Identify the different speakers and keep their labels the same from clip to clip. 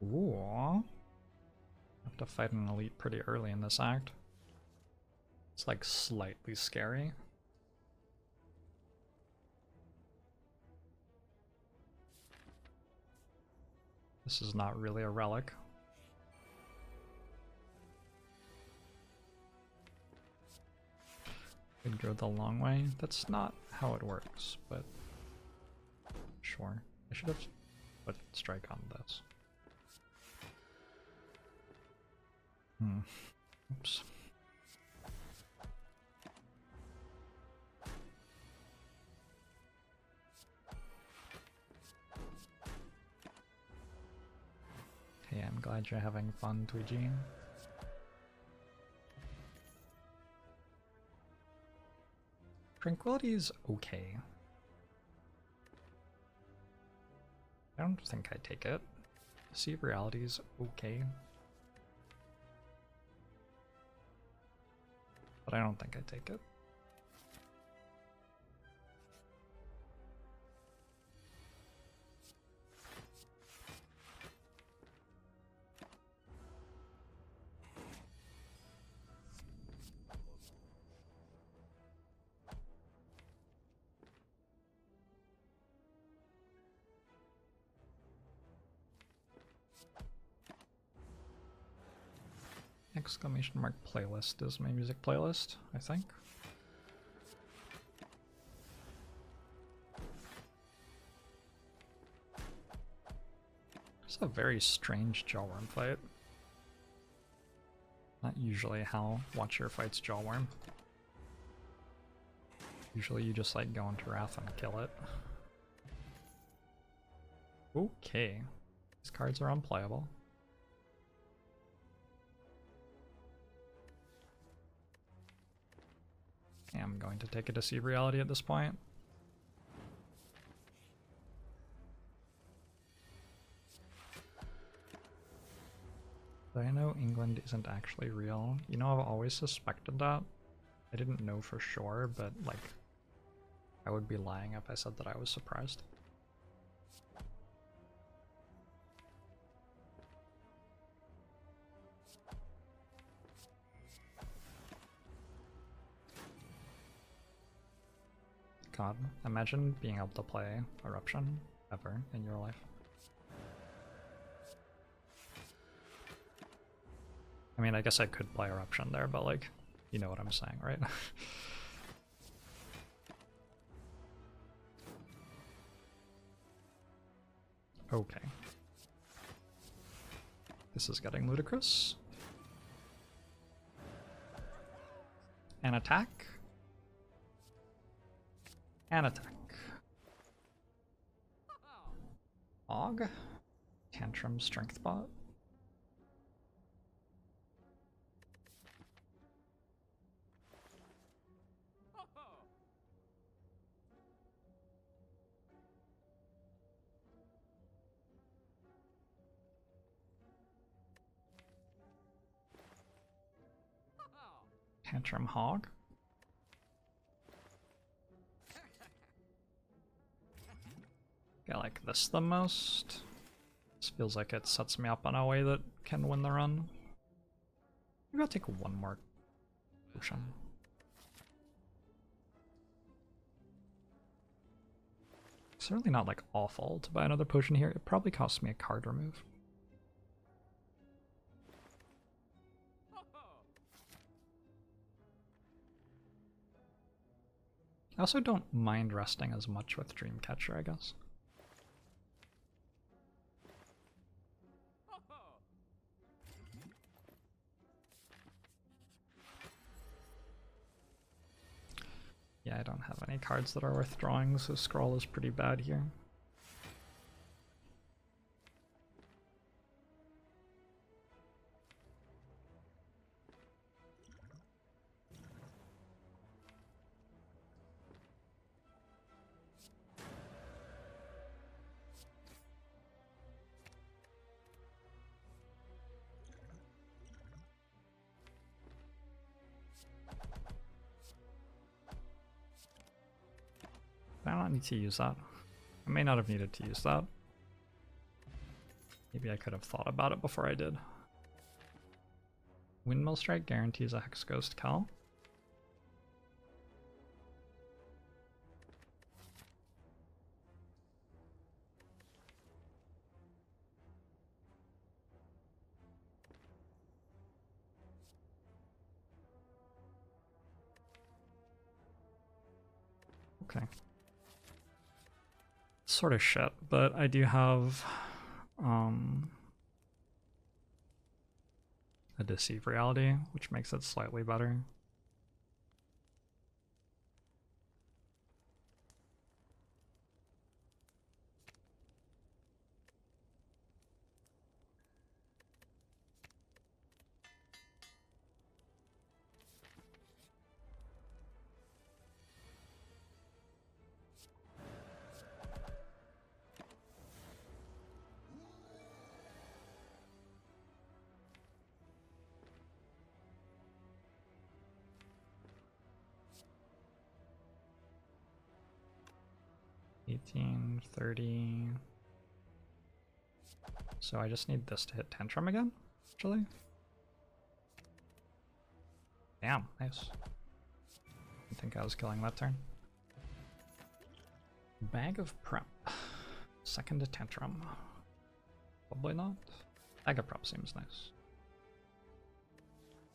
Speaker 1: Ooh. Have to fight an elite pretty early in this act. It's like slightly scary. This is not really a relic. Could go the long way. That's not how it works, but sure. I should have put strike on this. Oops. Hey, I'm glad you're having fun, Tweegee. Tranquility is okay. I don't think I take it. See, reality is okay. But I don't think I take it. Exclamation mark playlist is my music playlist, I think. It's a very strange Jawworm fight. Not usually how Watcher fights Jawworm. Usually you just like go into Wrath and kill it. Okay. These cards are unplayable. I'm going to take it to see reality at this point. But I know England isn't actually real. You know, I've always suspected that. I didn't know for sure, but like, I would be lying if I said that I was surprised. God, imagine being able to play Eruption ever in your life. I mean, I guess I could play Eruption there, but like, you know what I'm saying, right? Okay. This is getting ludicrous. An attack. An attack. Og. Tantrum strength bot. Tantrum hog. I like this the most. This feels like it sets me up in a way that can win the run. Maybe I'll take one more potion. Certainly not like awful to buy another potion here. It probably costs me a card remove. I also don't mind resting as much with Dreamcatcher, I guess. Yeah, I don't have any cards that are worth drawing, so Scroll is pretty bad here. I don't need to use that. I may not have needed to use that. Maybe I could have thought about it before I did. Windmill Strike guarantees a Hex Ghost Cal. Okay. Sort of shit, but I do have a Deceive Reality, which makes it slightly better. $18.30. So I just need this to hit Tantrum again, actually. Damn, nice. I think I was killing that turn. Bag of Prep. Second to Tantrum. Probably not. Bag of Prep seems nice.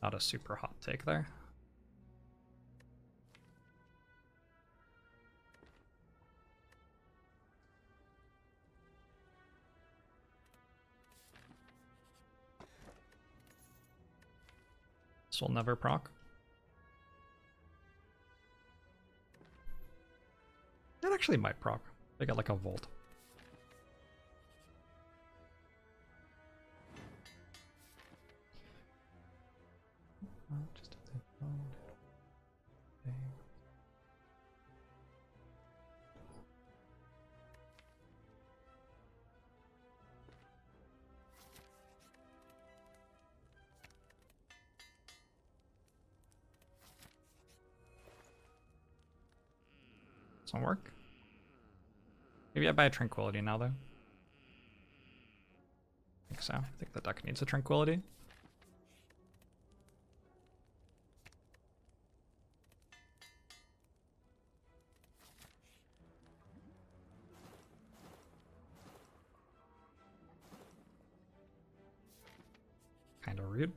Speaker 1: Not a super hot take there. This will never proc. It actually might proc. They get like a volt. Doesn't work. Maybe I buy a Tranquility now, though. I think so. I think the deck needs a Tranquility. Kind of rude.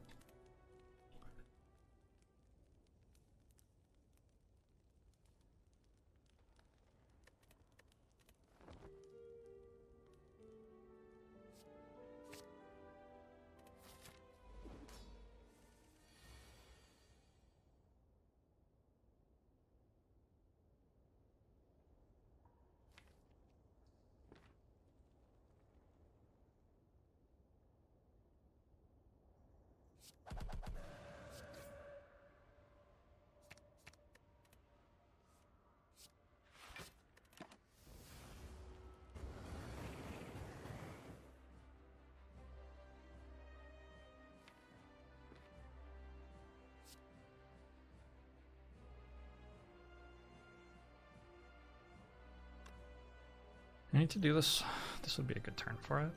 Speaker 1: I need to do this. This would be a good turn for it.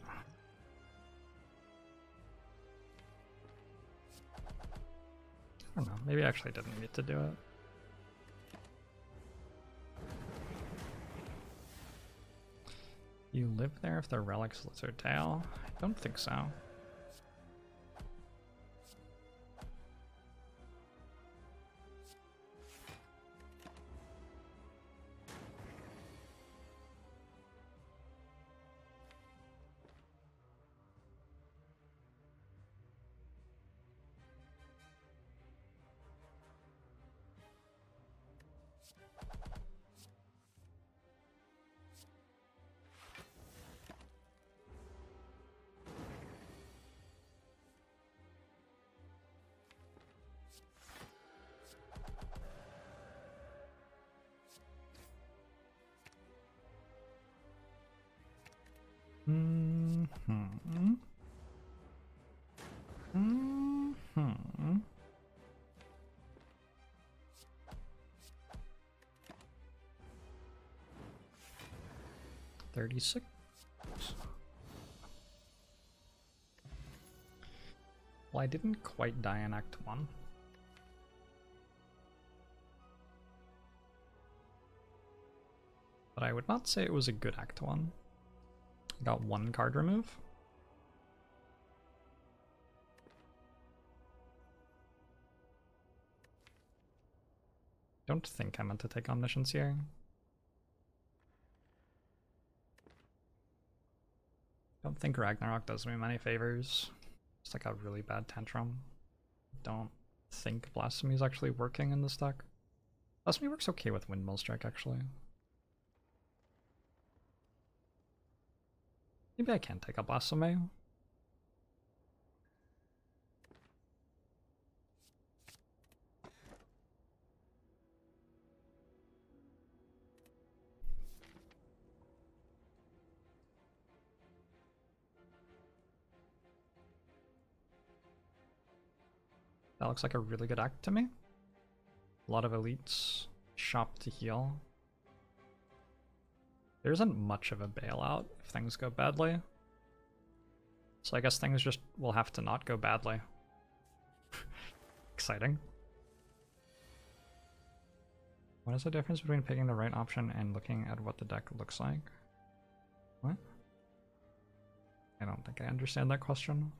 Speaker 1: I don't know. Maybe I actually didn't need to do it. You live there if the relics Lizard Tail? I don't think so. Mm-hmm. 36. Well, I didn't quite die in Act 1. But I would not say it was a good Act 1. I got 1 card remove. Don't think I meant to take Omniscience here. Don't think Ragnarok does me many favors. It's like a really bad tantrum. Don't think Blasphemy is actually working in this deck. Blasphemy works okay with Windmill Strike, actually. Maybe I can take a Blasphemy. That looks like a really good act to me. A lot of elites. Shop to heal. There isn't much of a bailout if things go badly. So I guess things just will have to not go badly. Exciting. What is the difference between picking the right option and looking at what the deck looks like? What? I don't think I understand that question.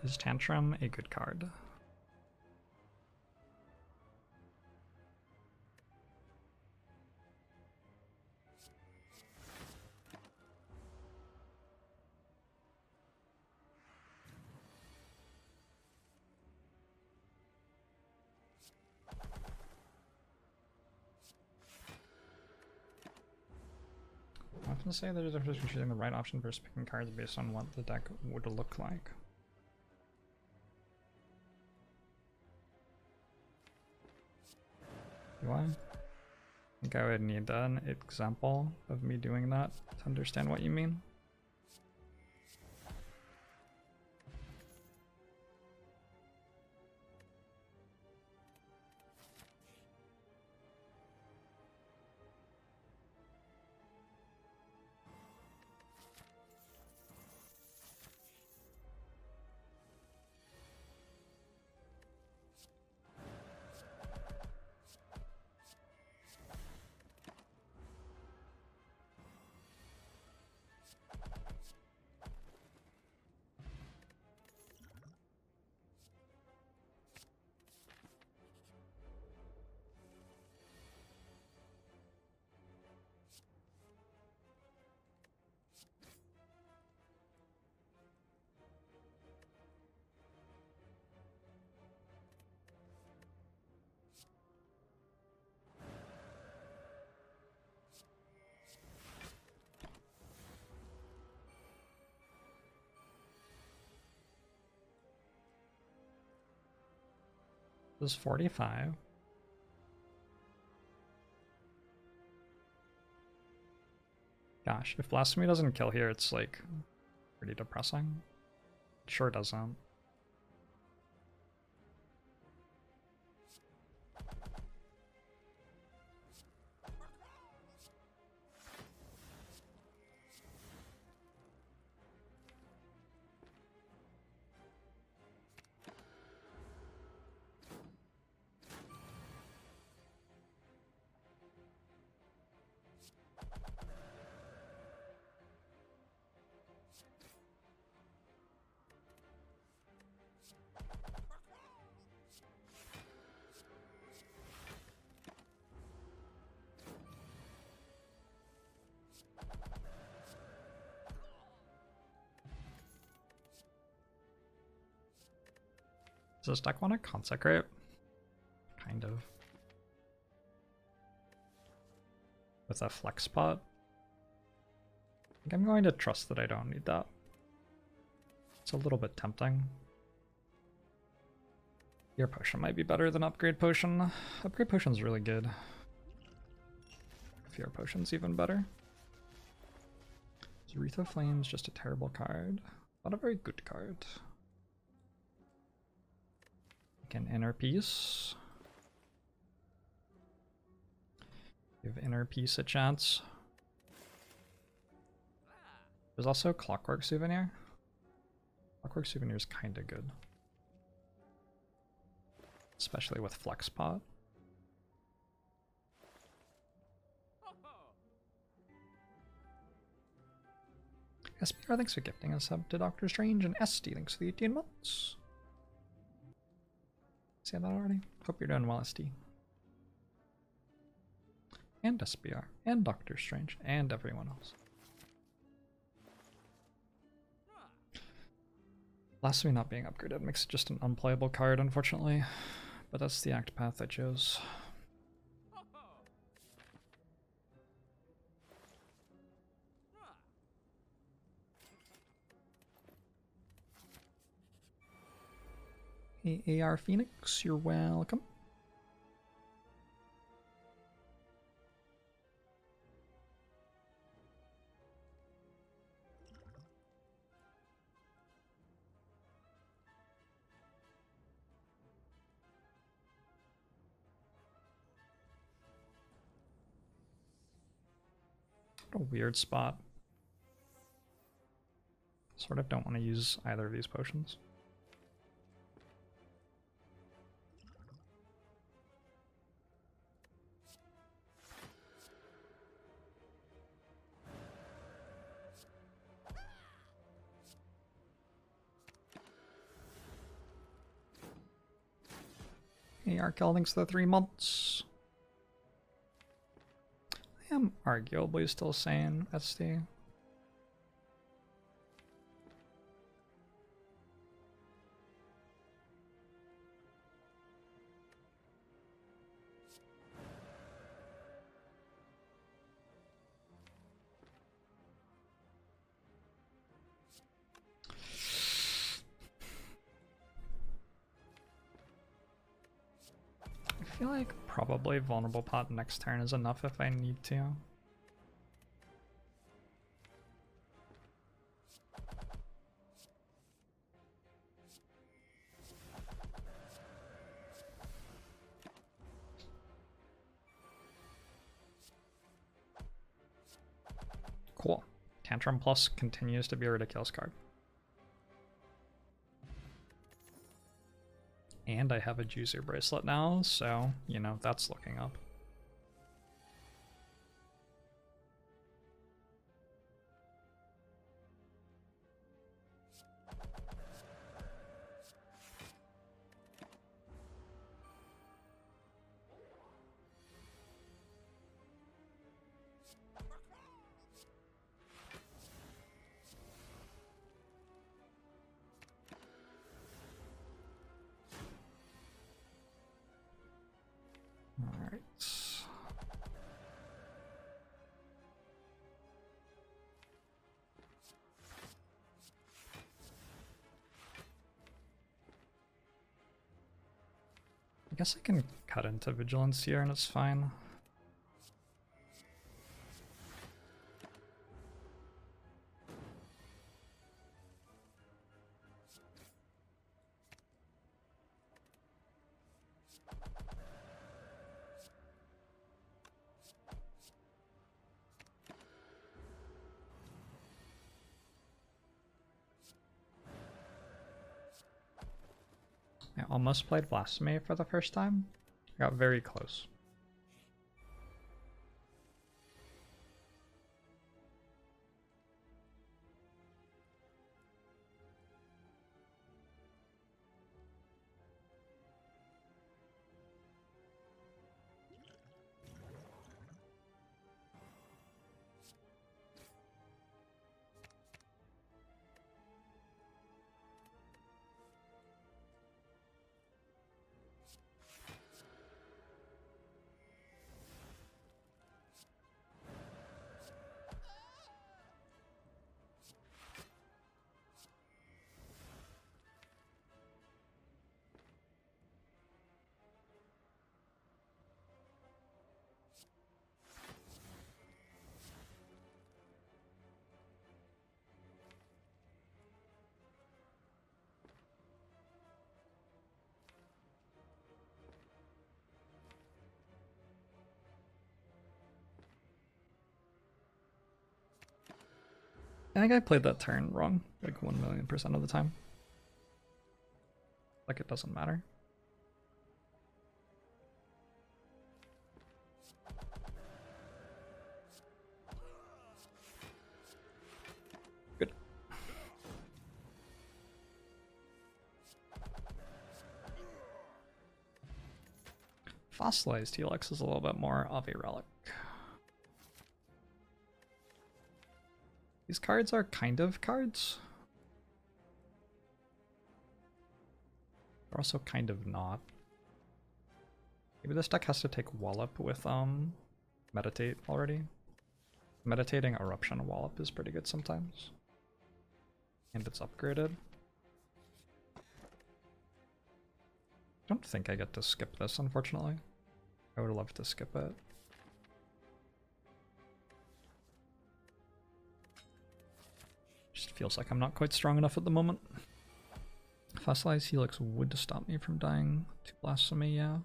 Speaker 1: Is Tantrum a good card? I often say there's a difference between choosing the right option versus picking cards based on what the deck would look like. Do I? I think I would need an example of me doing that to understand what you mean. This is 45. Gosh, if Blasphemy doesn't kill here, it's like pretty depressing. It sure doesn't. Does this deck want to consecrate? Kind of. With a flex spot? I think I'm going to trust that I don't need that. It's a little bit tempting. Your potion might be better than upgrade potion. Upgrade potion's really good. Fear potion's even better. Aretha Flame's just a terrible card. Not a very good card. Like Inner Peace. Give Inner Peace a chance. There's also Clockwork Souvenir. Clockwork Souvenir is kind of good. Especially with Flex Pot. Spire, thanks for gifting us up to Doctor Strange, and ST, thanks for the 18 months. Say that already? Hope you're doing well, ST. And SBR, and Doctor Strange, and everyone else. Blasphemy not being upgraded makes it just an unplayable card, unfortunately. But that's the act path I chose. Hey, AR Phoenix, you're welcome. What a weird spot. Sort of don't want to use either of these potions. Hey, Arkel, thanks for the 3 months. I am arguably still saying SD. I feel like probably Vulnerable Pot next turn is enough if I need to. Cool. Tantrum Plus continues to be a ridiculous card. And I have a Juicer Bracelet now, so, you know, that's looking up. Alright. I guess I can cut into Vigilance here and it's fine. I almost played Blasphemy for the first time. I got very close. I think I played that turn wrong, like 1,000,000% of the time. Like it doesn't matter. Good. Fossilized Helix is a little bit more of a relic. These cards are kind of cards. They're also kind of not. Maybe this deck has to take Wallop with Meditate already. Meditating Eruption Wallop is pretty good sometimes. And it's upgraded. I don't think I get to skip this, unfortunately. I would love to skip it. Just feels like I'm not quite strong enough at the moment. Fossilized Helix would stop me from dying to Blasphemy, yeah.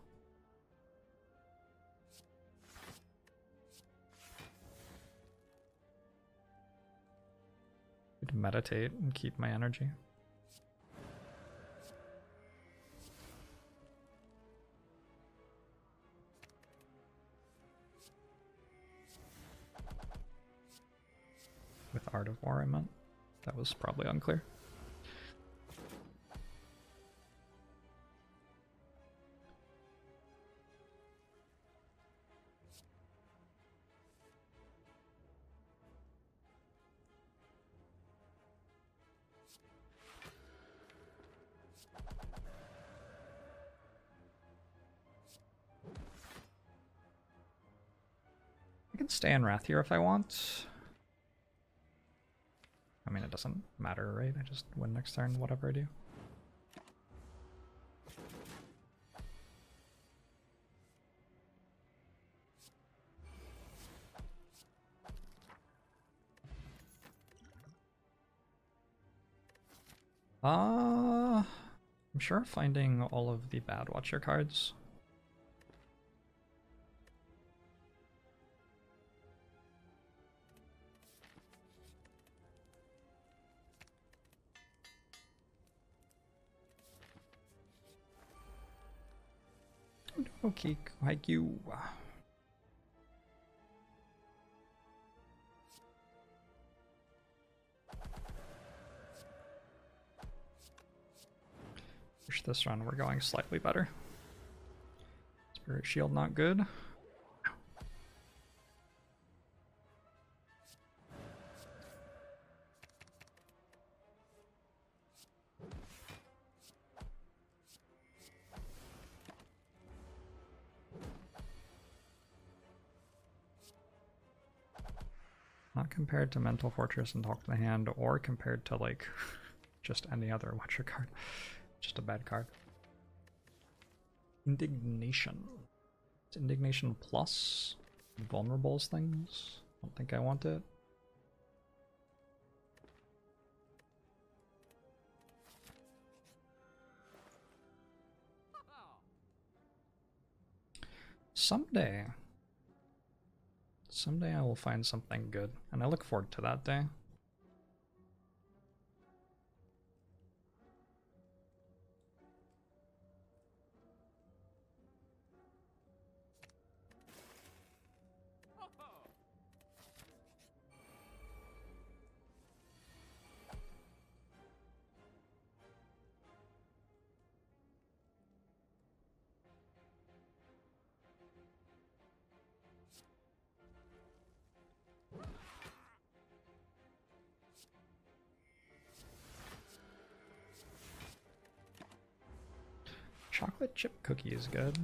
Speaker 1: I'd meditate and keep my energy. With Art of War, I meant. That was probably unclear. I can stay in Wrath here if I want. I mean, it doesn't matter, right? I just win next turn, whatever I do. I'm sure finding all of the bad Watcher cards. Okay, Haikyuu. Wish this run we're going slightly better. Spirit Shield not good. Not compared to Mental Fortress and Talk to the Hand, or compared to, like, just any other Watcher card. Just a bad card. Indignation. It's Indignation plus Vulnerables things. Don't think I want it. Someday I will find something good, and I look forward to that day. Chocolate chip cookie is good.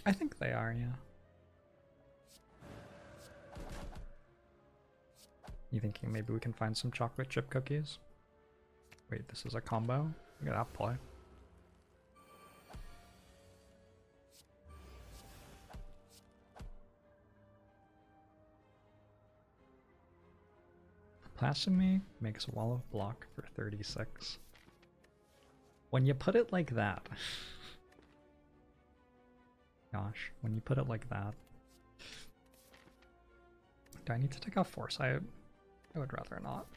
Speaker 1: I think they are, yeah. You thinking maybe we can find some chocolate chip cookies? Wait, this is a combo? Look at that play. Blasphemy makes a wall of block for 36. When you put it like that... Gosh, when you put it like that... Do I need to take off Foresight? I would rather not.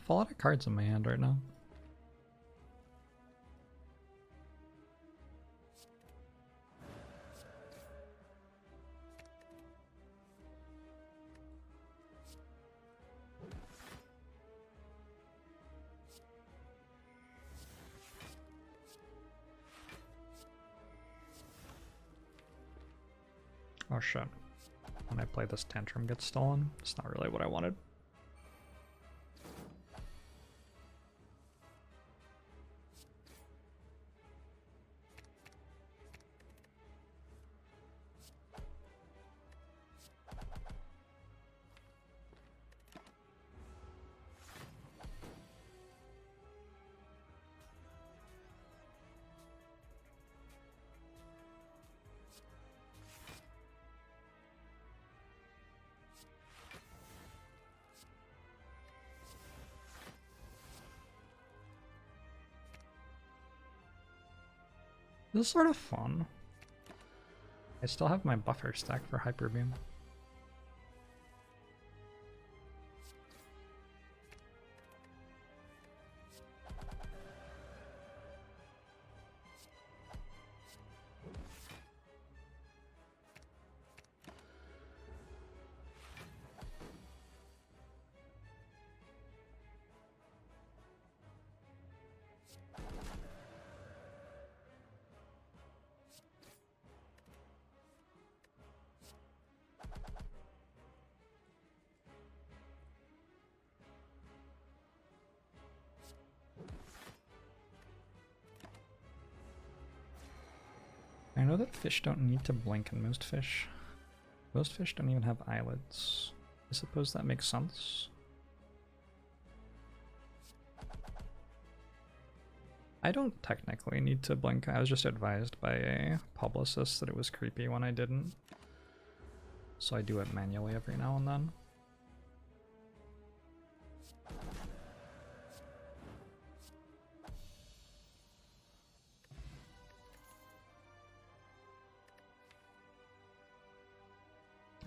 Speaker 1: have a lot of cards in my hand right now. Oh shit. When I play this, Tantrum gets stolen. It's not really what I wanted. This is sort of fun. I still have my buffer stack for Hyper Beam. I know that fish don't need to blink in most fish. Most fish don't even have eyelids. I suppose that makes sense. I don't technically need to blink. I was just advised by a publicist that it was creepy when I didn't. So I do it manually every now and then.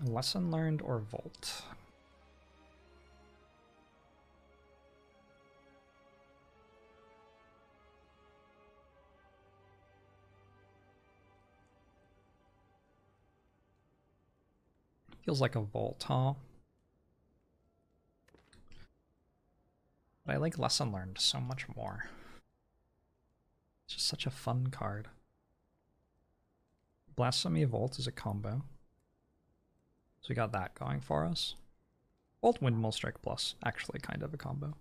Speaker 1: Lesson learned or Volt? Feels like a Volt, huh? But I like Lesson Learned so much more. It's just such a fun card. Blasphemy Volt is a combo. So we got that going for us. Volt Windmill Strike Plus, actually kind of a combo.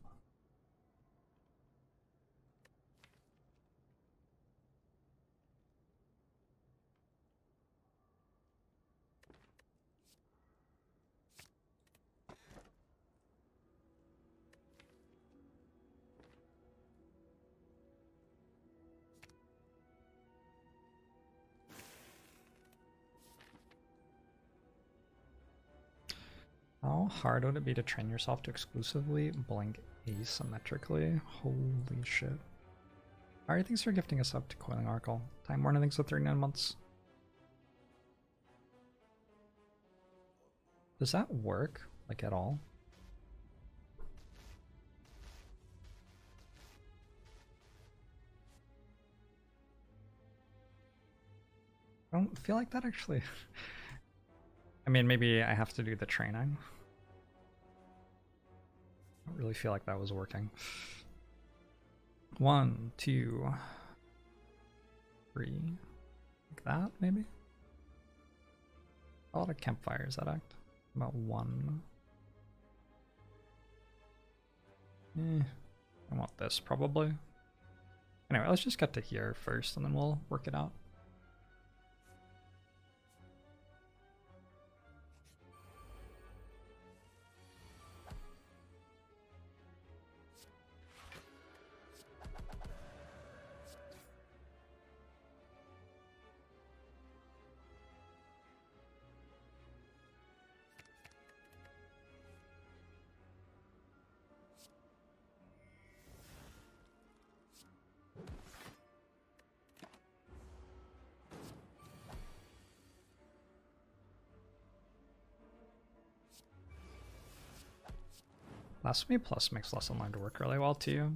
Speaker 1: How hard would it be to train yourself to exclusively blink asymmetrically? Holy shit. Alright, thanks for gifting us up to Coiling Oracle. Time Warner, thanks for 39 months. Does that work, like, at all? I don't feel like that actually... I mean, maybe I have to do the training. I don't really feel like that was working. 1, 2, 3. Like that, maybe? A lot of campfires that act. About 1. I want this, probably. Anyway, let's just get to here first, and then we'll work it out. Blasphemy Plus makes Lesson Learned work really well too.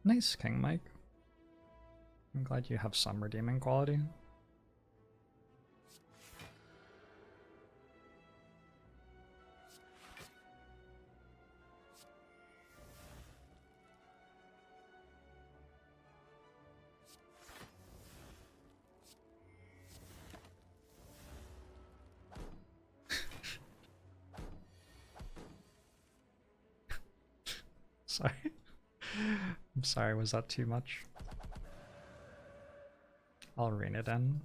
Speaker 1: Nice, King Mike. I'm glad you have some redeeming quality. Sorry. I'm sorry, was that too much? I'll rein it in.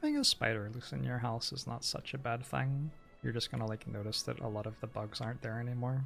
Speaker 1: Having a spider loose in your house is not such a bad thing. You're just gonna like notice that a lot of the bugs aren't there anymore.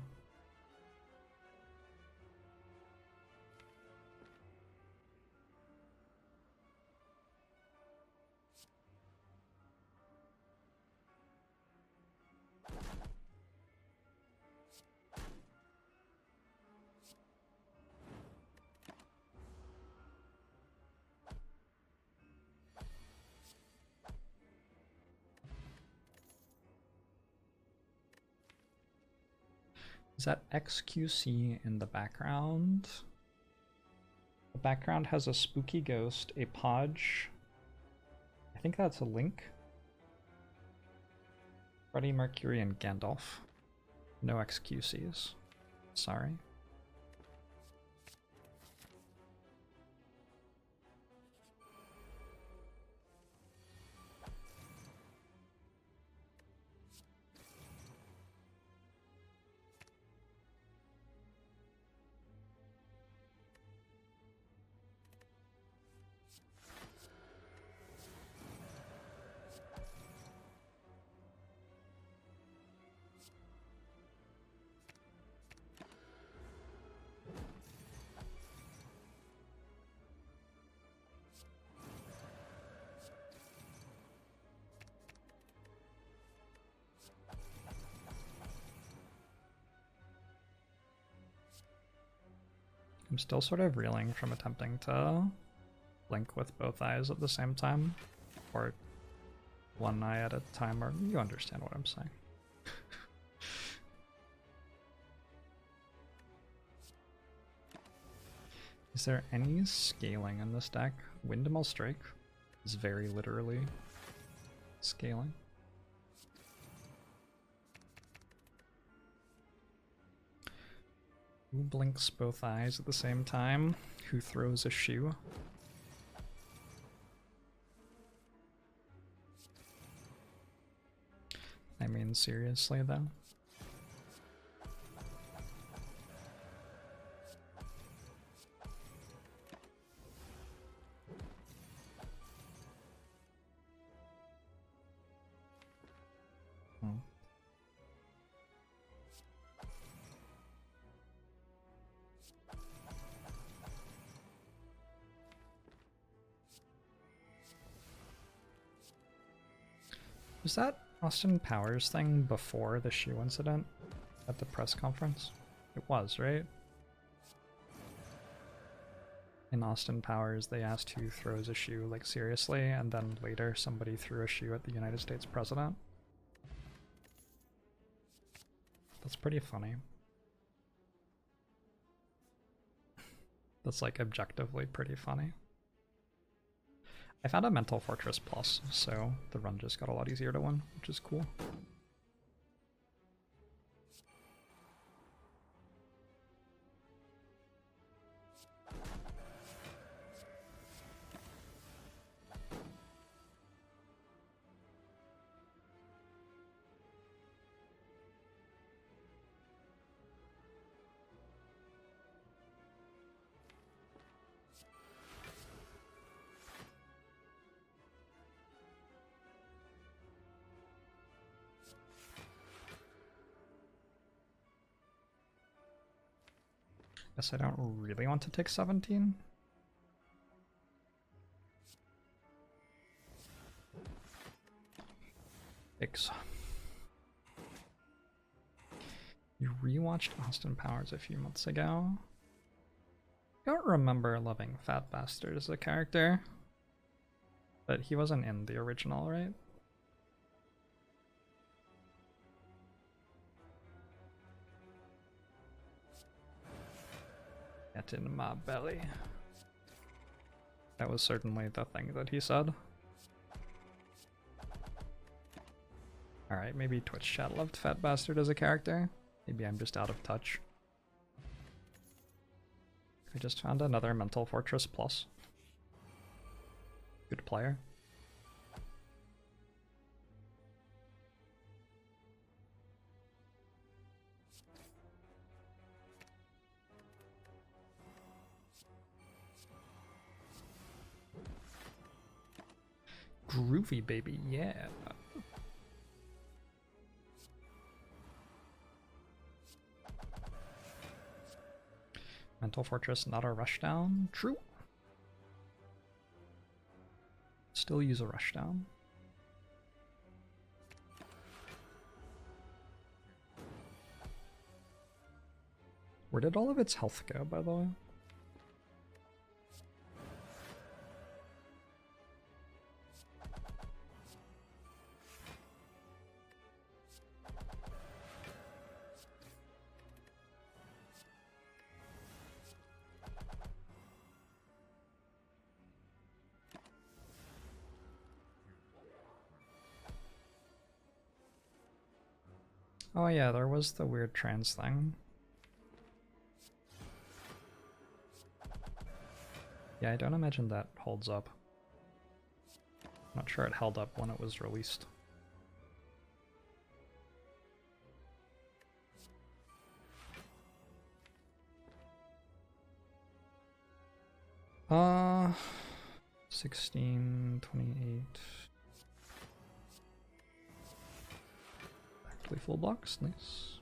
Speaker 1: Is that XQC in the background? The background has a spooky ghost, a podge. I think that's a Link. Freddie Mercury and Gandalf. No XQCs. Sorry. I'm still sort of reeling from attempting to blink with both eyes at the same time, or one eye at a time, or you understand what I'm saying. Is there any scaling in this deck? Windmill Strike is very literally scaling. Who blinks both eyes at the same time? Who throws a shoe? I mean, seriously though? Was that Austin Powers thing before the shoe incident at the press conference? It was, right? In Austin Powers, they asked who throws a shoe, like seriously, and then later somebody threw a shoe at the United States president. That's pretty funny. That's like objectively pretty funny. I found a Mental Fortress Plus, so the run just got a lot easier to win, which is cool. Guess I don't really want to take 17. Thanks. You rewatched Austin Powers a few months ago. I don't remember loving Fat Bastard as a character, but he wasn't in the original, right? Get in my belly. That was certainly the thing that he said. Alright, maybe Twitch chat loved Fat Bastard as a character. Maybe I'm just out of touch. I just found another Mental Fortress Plus. Good player. Groovy, baby, yeah. Mental Fortress, not a rushdown. True. Still use a rushdown. Where did all of its health go, by the way? Oh yeah, there was the weird trans thing. Yeah, I don't imagine that holds up. Not sure it held up when it was released. Uh, 16, 28. Actually full blocks, nice.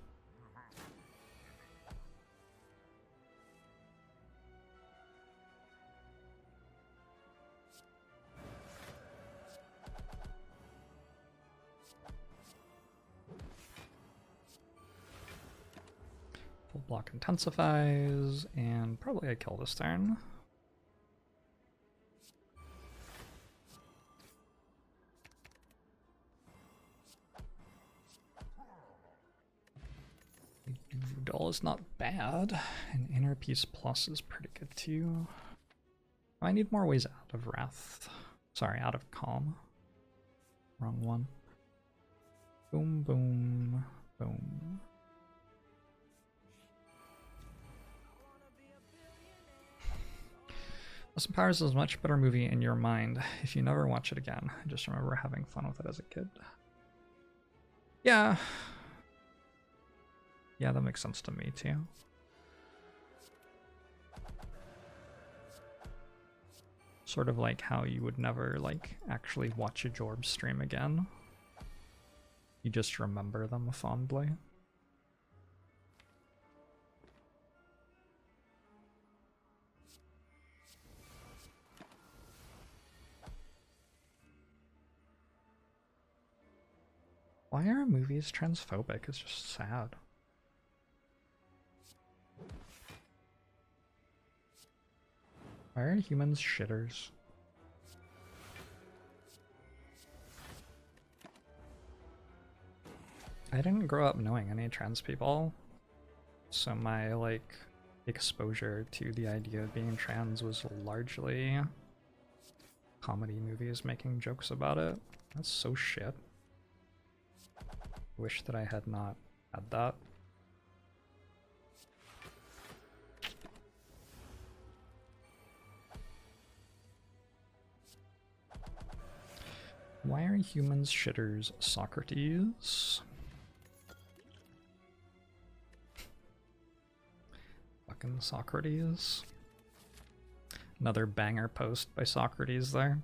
Speaker 1: Full block intensifies, and probably I kill this turn. Doll is not bad, and Inner Peace Plus is pretty good too. I need more ways out of Wrath. Sorry, out of Calm. Wrong one. Boom, boom, boom. Austin Powers is a much better movie in your mind if you never watch it again. I just remember having fun with it as a kid. Yeah. Yeah, that makes sense to me too. Sort of like how you would never like actually watch a Jorbs stream again. You just remember them fondly. Why are movies transphobic? It's just sad. Why are humans shitters? I didn't grow up knowing any trans people, so my like exposure to the idea of being trans was largely comedy movies making jokes about it. That's so shit. Wish that I had not had that. Why are humans shitters, Socrates? Fucking Socrates. Another banger post by Socrates there.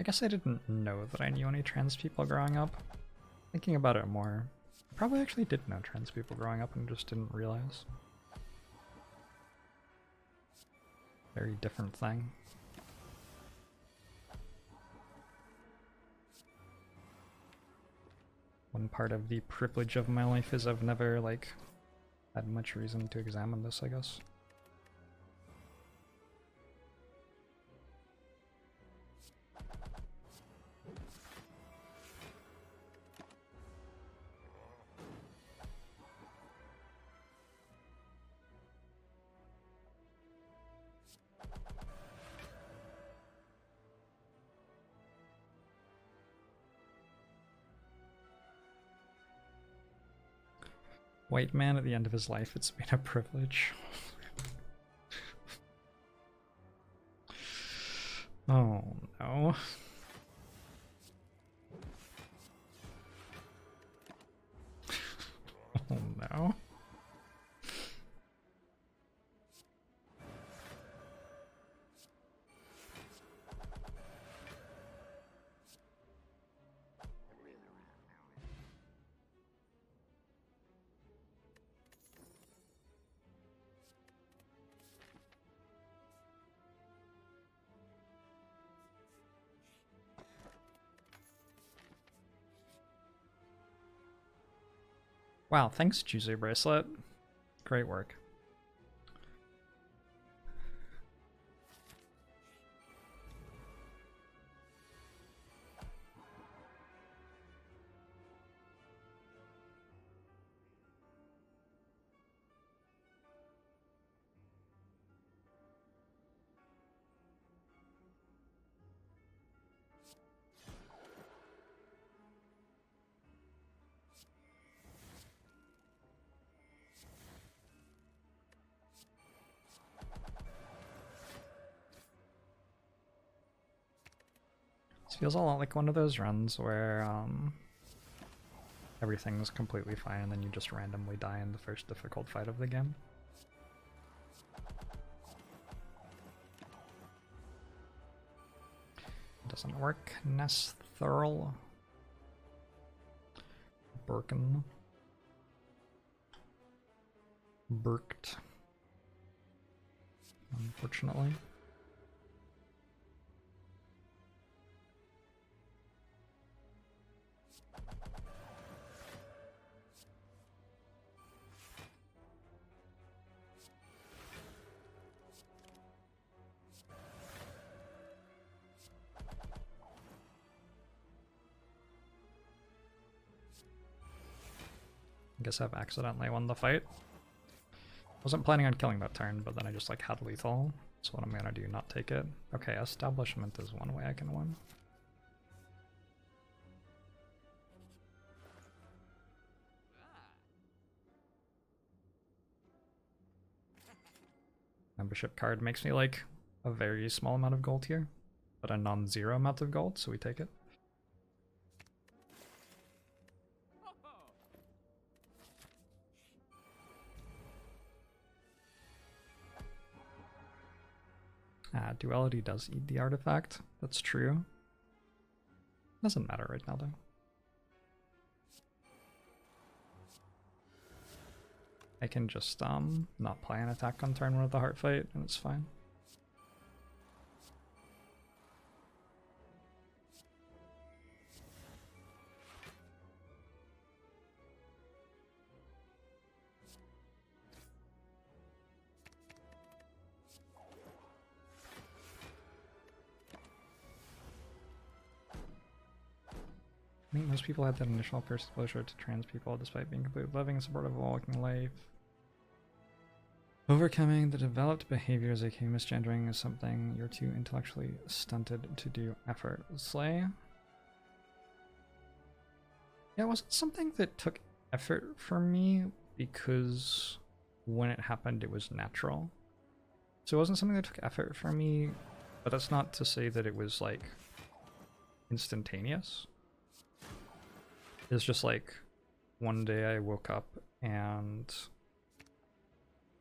Speaker 1: I guess I didn't know that I knew any trans people growing up. Thinking about it more, I probably actually did know trans people growing up and just didn't realize. Very different thing. One part of the privilege of my life is I've never, like, had much reason to examine this, I guess. White man at the end of his life, it's been a privilege. Oh no. Oh no. Wow, thanks, Juicy Bracelet. Great work. This feels a lot like one of those runs where everything's completely fine and then you just randomly die in the first difficult fight of the game. Doesn't work. Nestherl. Birken. Burked. Unfortunately. I guess I've accidentally won the fight. Wasn't planning on killing that turn, but then I just like had lethal. So what I'm gonna do, not take it. Okay, establishment is one way I can win. Membership card makes me like a very small amount of gold here, but a non-zero amount of gold, so we take it. Duality does eat the artifact. That's true. Doesn't matter right now, though. I can just not play an attack on turn 1 of the heart fight, and it's fine. I think most people had that initial first exposure to trans people despite being completely loving and supportive of a walking life. Overcoming the developed behaviors aka misgendering is something you're too intellectually stunted to do effortlessly. Yeah, it wasn't something that took effort for me because when it happened it was natural. So it wasn't something that took effort for me, but that's not to say that it was like instantaneous. It's just like one day I woke up and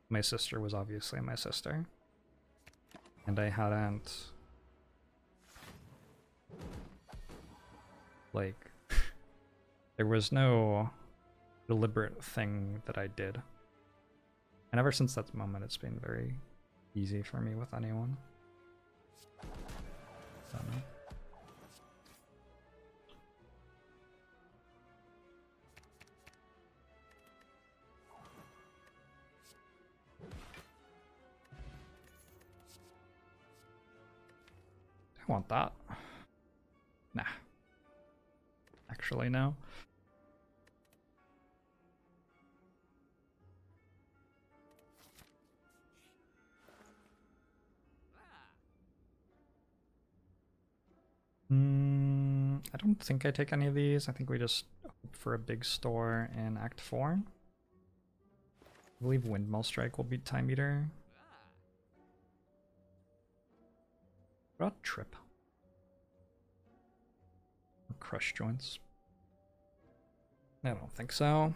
Speaker 1: my sister was obviously my sister. And I hadn't Like, there was no deliberate thing that I did. And ever since that moment, it's been very easy for me with anyone. I don't know. I want that. Nah. Actually, no. I don't think I take any of these. I think we just hope for a big store in Act 4. I believe Windmill Strike will beat Time Eater. What about Trip? Or Crush Joints? I don't think so.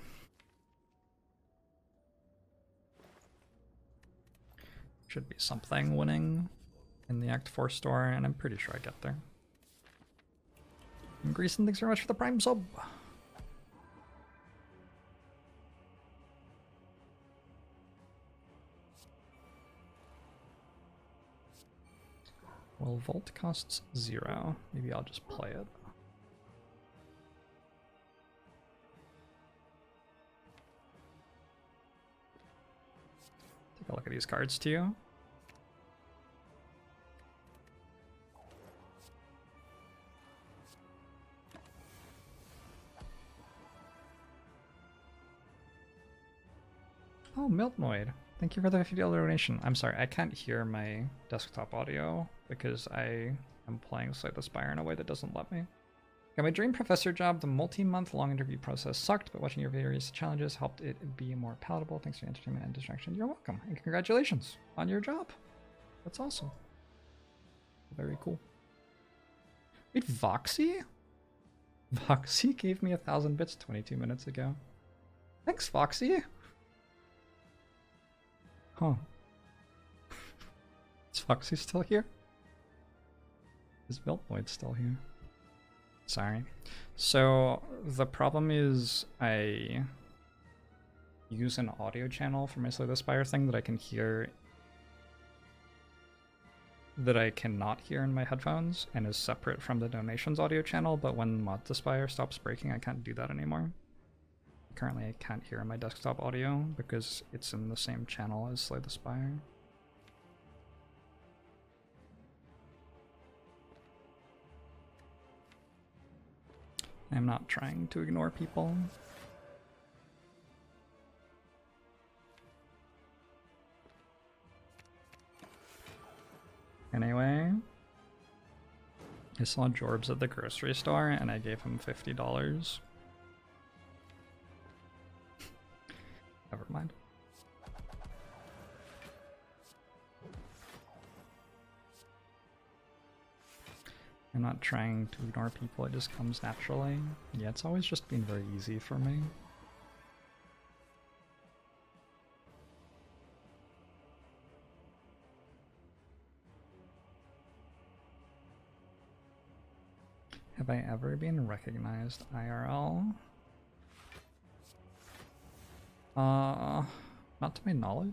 Speaker 1: Should be something winning in the Act 4 store, and I'm pretty sure I get there. And Greason, thanks very much for the Prime sub. Well, Volt costs 0. Maybe I'll just play it. Take a look at these cards too. Oh, Miltnoid. Thank you for the $50 donation. I'm sorry, I can't hear my desktop audio because I am playing Slay the Spire in a way that doesn't let me. Got my dream professor job. The multi-month long interview process sucked, but watching your various challenges helped it be more palatable. Thanks for the entertainment and distraction. You're welcome, and congratulations on your job. That's awesome. Very cool. Wait, Voxy? Voxy gave me 1,000 bits 22 minutes ago. Thanks, Voxy. Huh. Is Foxy still here? Is Miltnoid still here? Sorry. So, the problem is I use an audio channel for my Slay the Spire thing that I can hear that I cannot hear in my headphones and is separate from the donations audio channel, but when Mod the Spire stops breaking, I can't do that anymore. Currently, I can't hear my desktop audio because it's in the same channel as Slay the Spire. I'm not trying to ignore people. Anyway, I saw Jorbs at the grocery store and I gave him $50. Never mind. I'm not trying to ignore people, it just comes naturally. Yeah, it's always just been very easy for me. Have I ever been recognized IRL? Not to my knowledge.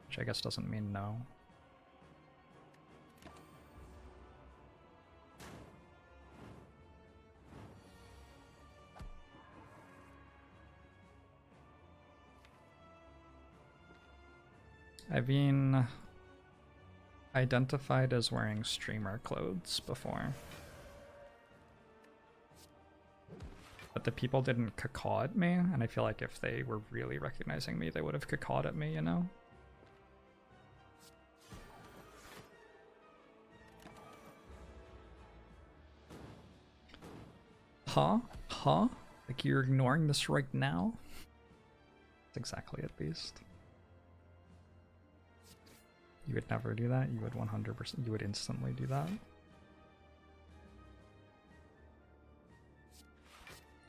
Speaker 1: Which I guess doesn't mean no. I've been identified as wearing streamer clothes before. But the people didn't cacaw at me, and I feel like if they were really recognizing me, they would have cacawed at me, you know? Huh? Huh? Like you're ignoring this right now? That's exactly it, Beast. You would never do that? You would 100%, you would instantly do that?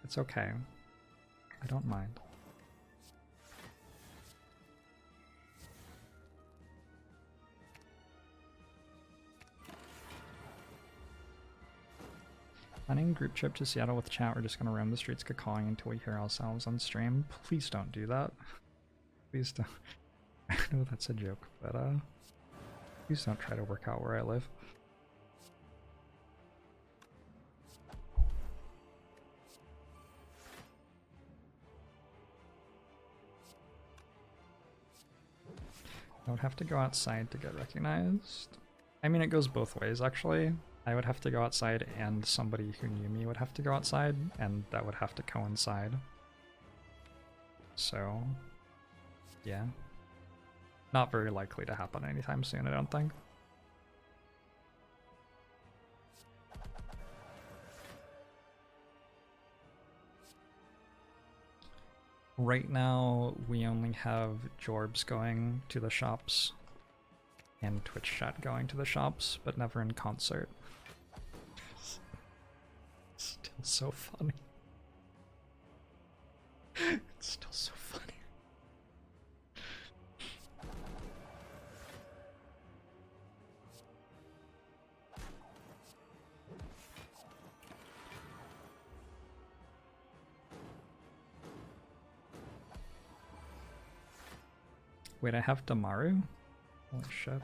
Speaker 1: It's okay. I don't mind. Planning group trip to Seattle with chat. We're just gonna roam the streets cawing until we hear ourselves on stream. Please don't do that. Please don't. I know that's a joke, but please don't try to work out where I live. I would have to go outside to get recognized. I mean, it goes both ways, actually. I would have to go outside and somebody who knew me would have to go outside, and that would have to coincide. So, yeah. Not very likely to happen anytime soon, I don't think. Right now, we only have Jorbs going to the shops and Twitch chat going to the shops, but never in concert. Still so funny. It's still so funny. Wait, I have Damaru? Holy shit.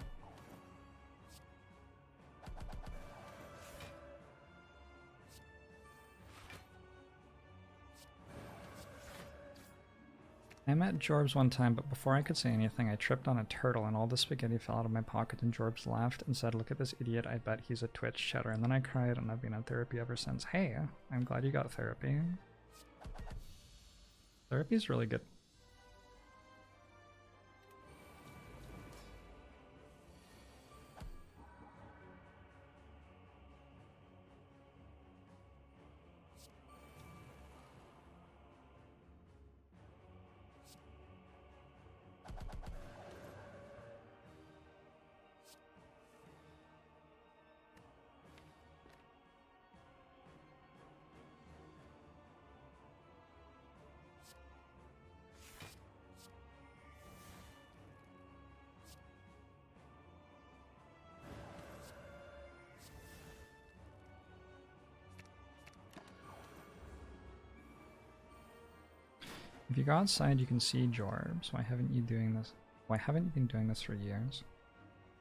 Speaker 1: I met Jorbs one time, but before I could say anything, I tripped on a turtle and all the spaghetti fell out of my pocket, and Jorbs laughed and said, "Look at this idiot, I bet he's a Twitch chatter." And then I cried, and I've been in therapy ever since. Hey, I'm glad you got therapy. Therapy's really good. If you go outside, you can see Jorbs. Why haven't you doing this? Why haven't you been doing this for years?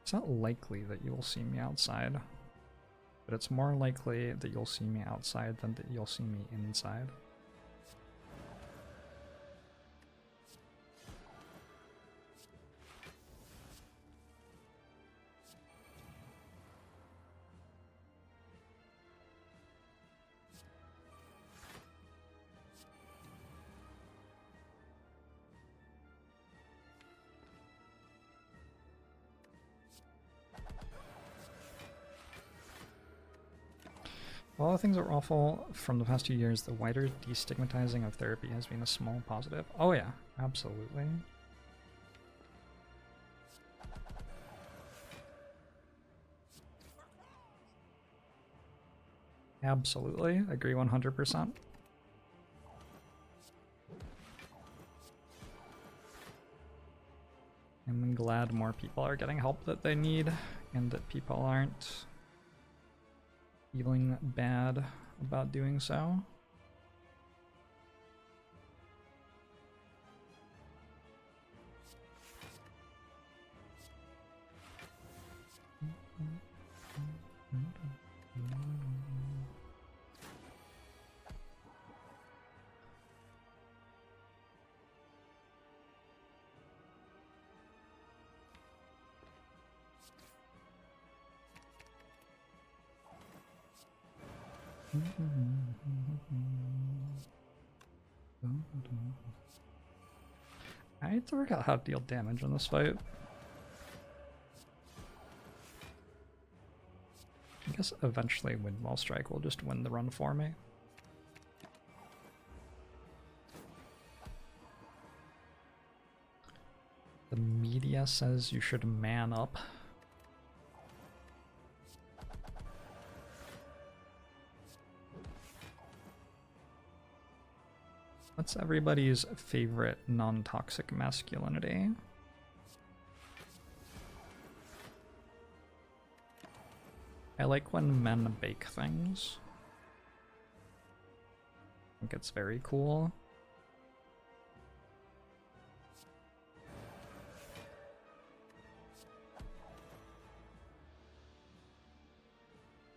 Speaker 1: It's not likely that you will see me outside, but it's more likely that you'll see me outside than that you'll see me inside. All the things that were awful from the past 2 years, the wider destigmatizing of therapy has been a small positive. Oh yeah, absolutely. Absolutely, agree 100%. I'm glad more people are getting help that they need, and that people aren't feeling bad about doing so. I need to work out how to deal damage in this fight. I guess eventually Windwall Strike will just win the run for me. The media says you should man up. What's everybody's favorite non-toxic masculinity? I like when men bake things. think it's very cool.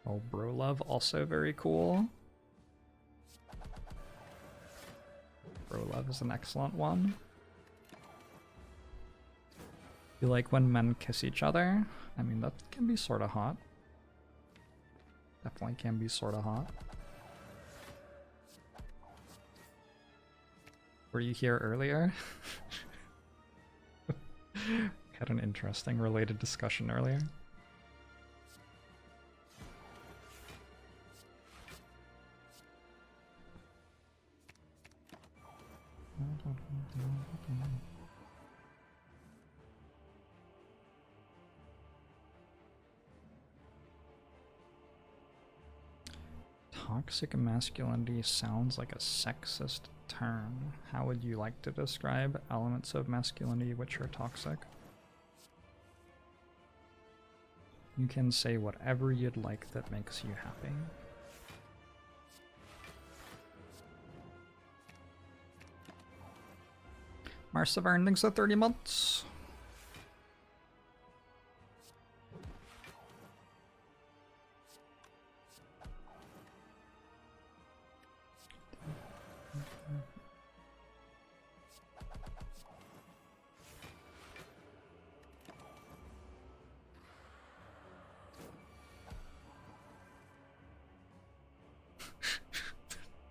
Speaker 1: Oh, bro love, also very cool. Bro love is an excellent one. You like when men kiss each other? I mean, that can be sort of hot. Definitely can be sort of hot. Were you here earlier? Had an interesting related discussion earlier. Toxic masculinity sounds like a sexist term. How would you like to describe elements of masculinity which are toxic? You can say whatever you'd like that makes you happy. Marcivar endings at 30 months.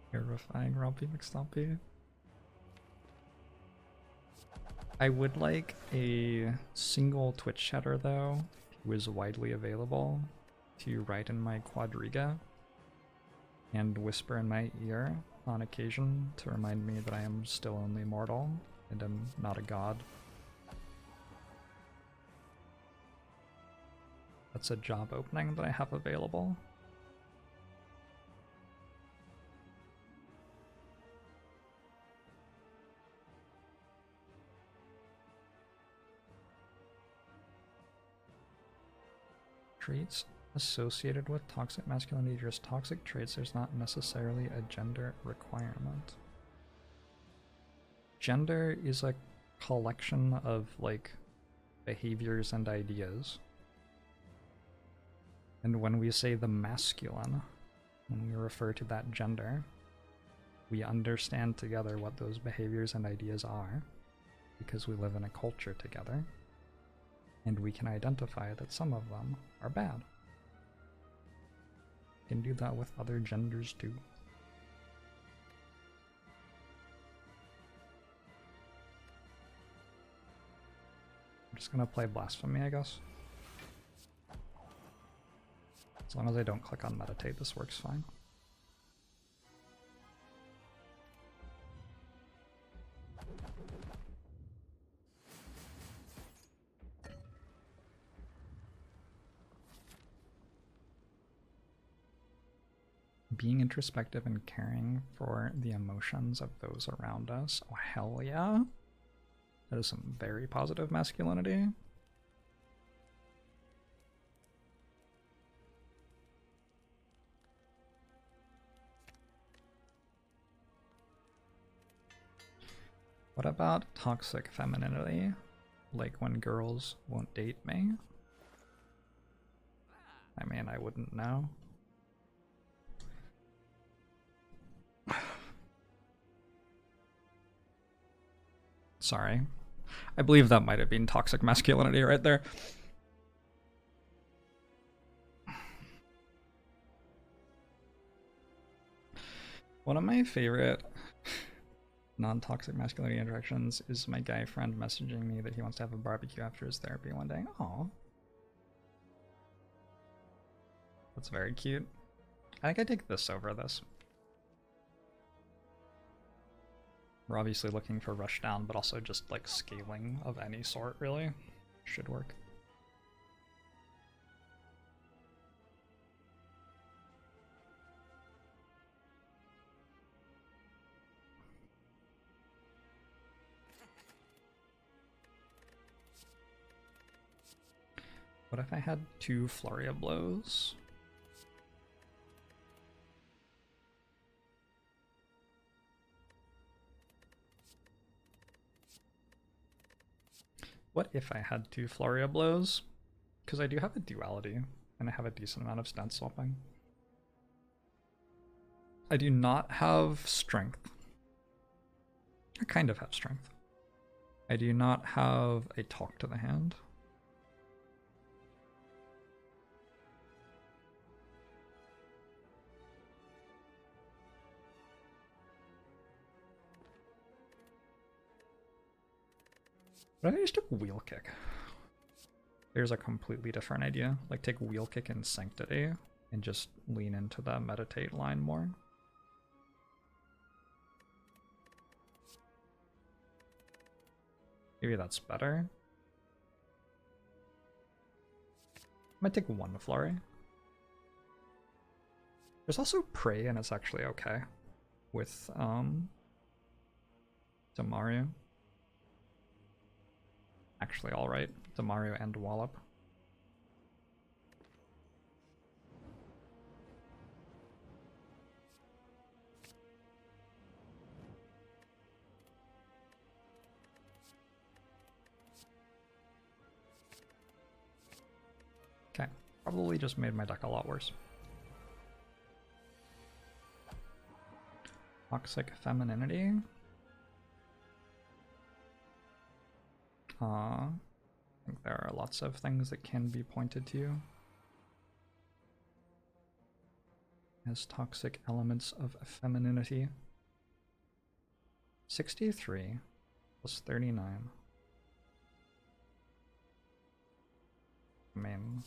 Speaker 1: Terrifying Rompy McStompy. I would like a single Twitch chatter though, who is widely available, to write in my quadriga and whisper in my ear on occasion to remind me that I am still only mortal and am not a god. That's a job opening that I have available. Traits associated with toxic masculinity are just toxic traits. There's not necessarily a gender requirement. Gender is a collection of like behaviors and ideas. And when we say the masculine, when we refer to that gender, we understand together what those behaviors and ideas are because we live in a culture together. And we can identify that some of them are bad. We can do that with other genders too. I'm just gonna play Blasphemy, I guess. As long as I don't click on meditate, this works fine. Being introspective and caring for the emotions of those around us. Oh, hell yeah. That is some very positive masculinity. What about toxic femininity? Like when girls won't date me? I mean, I wouldn't know. Sorry. I believe that might have been toxic masculinity right there. One of my favorite non-toxic masculinity interactions is my guy friend messaging me that he wants to have a barbecue after his therapy one day. Aww. That's very cute. I think I take this over this. We're obviously looking for rush down, but also just like scaling of any sort really should work. What if I had 2 flurry of blows? What if I had 2 Flurry of Blows? Because I do have a duality, and I have a decent amount of stance swapping. I do not have strength. I kind of have strength. I do not have a talk to the hand. But I just took wheel kick. There's a completely different idea. Like take wheel kick and sanctity and just lean into the meditate line more. Maybe that's better. I might take 1 flurry. There's also pray and it's actually okay with Demario. Actually alright. Demario and Wallop. Okay, probably just made my deck a lot worse. Toxic femininity. I think there are lots of things that can be pointed to as toxic elements of femininity. 63 plus 39. I mean,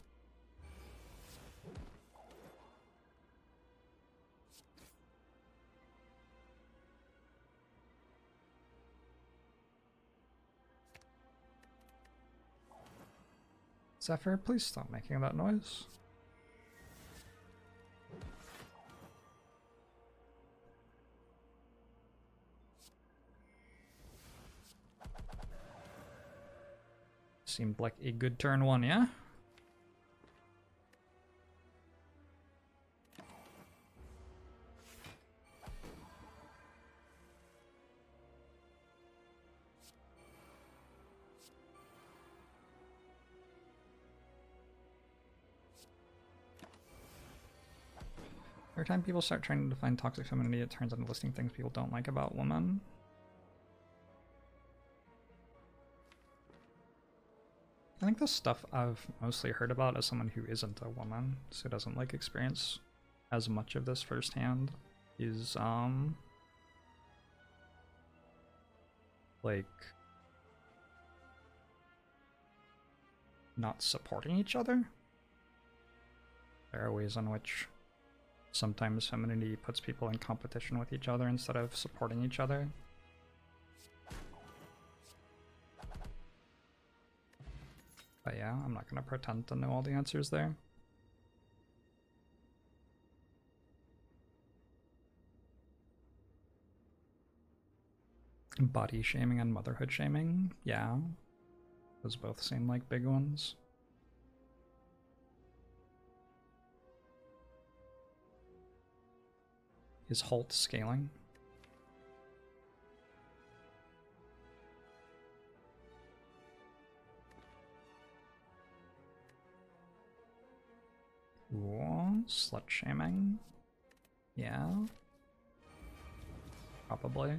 Speaker 1: Zephyr, please stop making that noise. Seemed like a good turn 1, yeah? Every time people start trying to define toxic femininity, it turns into listing things people don't like about women. I think the stuff I've mostly heard about as someone who isn't a woman, so doesn't like experience as much of this firsthand, is like not supporting each other. There are ways in which sometimes femininity puts people in competition with each other instead of supporting each other. But yeah, I'm not going to pretend to know all the answers there. Body shaming and motherhood shaming, yeah. Those both seem like big ones. Is Holt scaling? Ooh, slut shaming. Yeah. Probably.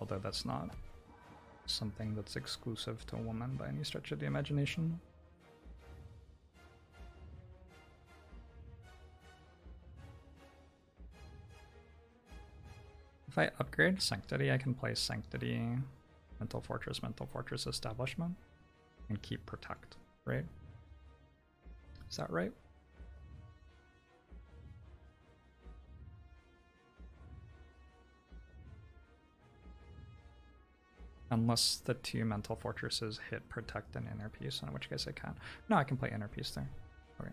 Speaker 1: Although that's not something that's exclusive to a woman by any stretch of the imagination. If I upgrade Sanctity, I can play Sanctity, Mental Fortress Establishment, and keep Protect, right? Is that right? Unless the 2 Mental Fortresses hit Protect and Inner Peace, in which case I can. No, I can play Inner Peace there. Okay.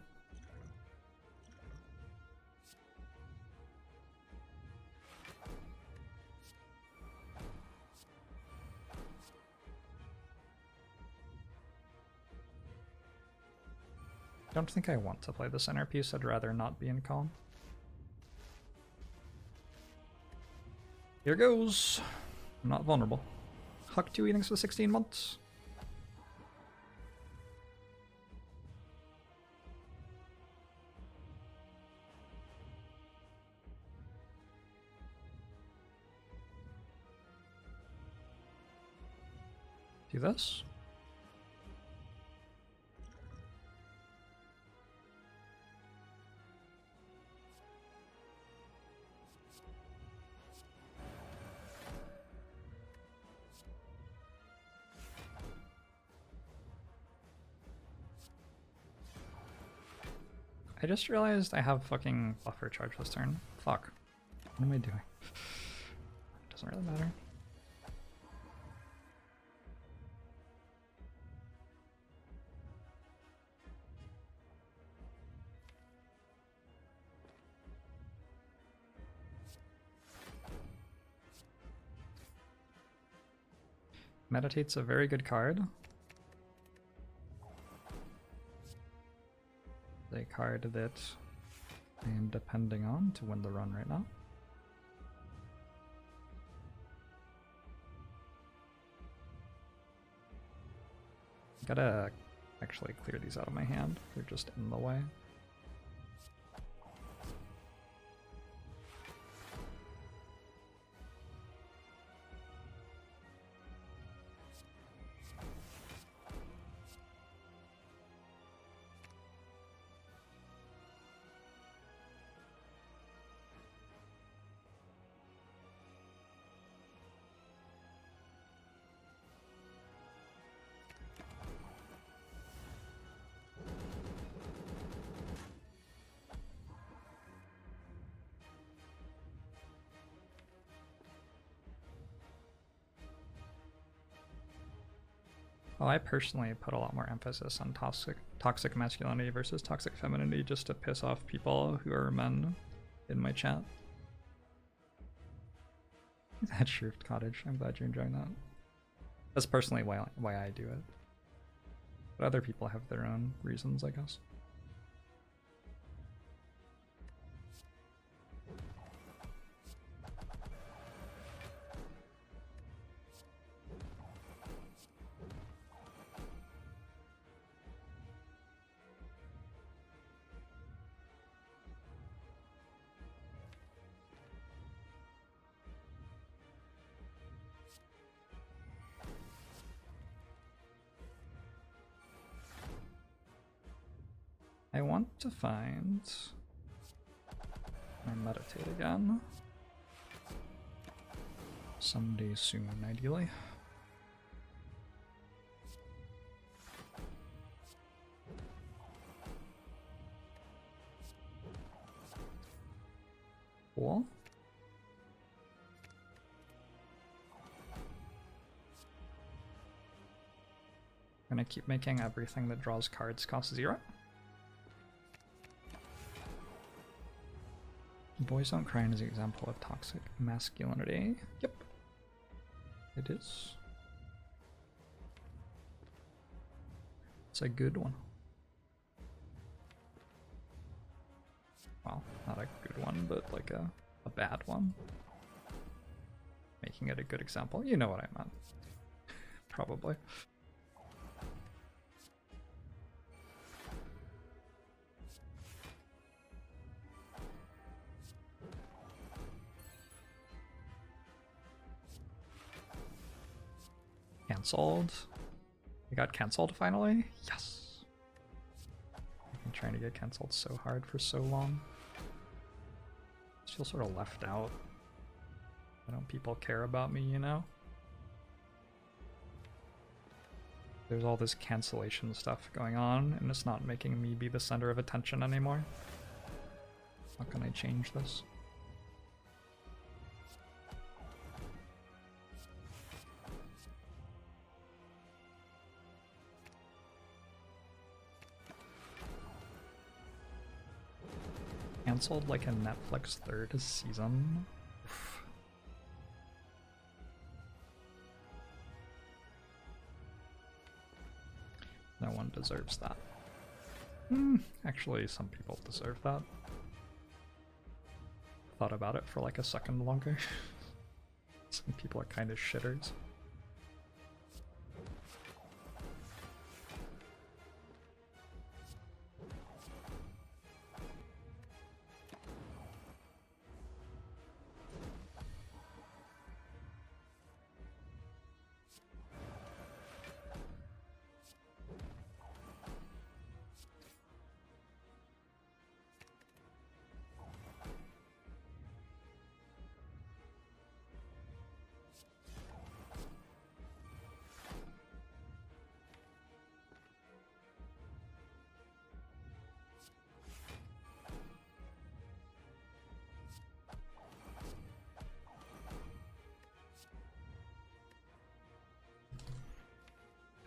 Speaker 1: I don't think I want to play the centerpiece. I'd rather not be in calm. Here goes. I'm not vulnerable. Huck 2 eatings for 16 months. Do this. I just realized I have fucking buffer charge this turn. Fuck. What am I doing? Doesn't really matter. Meditate's a very good card. A card that I am depending on to win the run right now. Gotta actually clear these out of my hand. They're just in the way. Well, I personally put a lot more emphasis on toxic masculinity versus toxic femininity just to piss off people who are men in my chat. That Shrift Cottage, I'm glad you're enjoying that. That's personally why I do it. But other people have their own reasons, I guess. I want to find my meditate again. Someday soon, ideally. Cool. I'm gonna keep making everything that draws cards cost 0. Boys Don't Cry is an example of toxic masculinity. Yep. It is. It's a good one. Well, not a good one, but like a bad one. Making it a good example. You know what I meant. Probably. Cancelled. I got cancelled finally? Yes! I've been trying to get cancelled so hard for so long. I just feel sort of left out. Why don't people care about me, you know? There's all this cancellation stuff going on, and it's not making me be the center of attention anymore. How can I change this? Cancelled like a Netflix 3rd season. Oof. No one deserves that. Actually, some people deserve that. Thought about it for like a second longer. Some people are kind of shitters.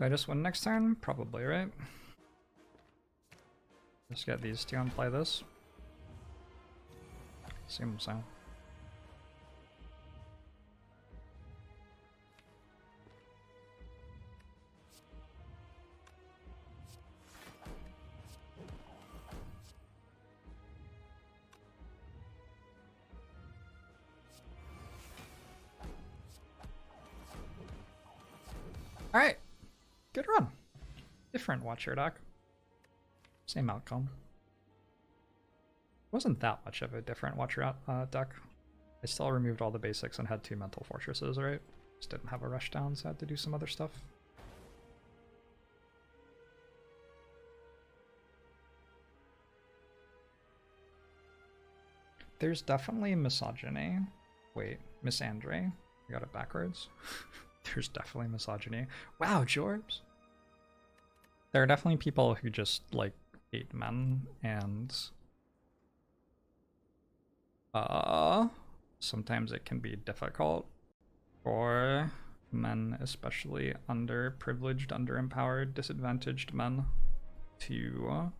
Speaker 1: Do I just win next turn? Probably, right? Just get these two and play this. Seems so. Alright. Good run. Different Watcher deck. Same outcome. Wasn't that much of a different Watcher deck. I still removed all the basics and had 2 Mental Fortresses, right? Just didn't have a rush down, so I had to do some other stuff. There's definitely misogyny. Wait, misandry. I got it backwards. There's definitely misogyny. Wow, Jorbs. There are definitely people who just, like, hate men, and sometimes it can be difficult for men, especially underprivileged, underempowered, disadvantaged men, to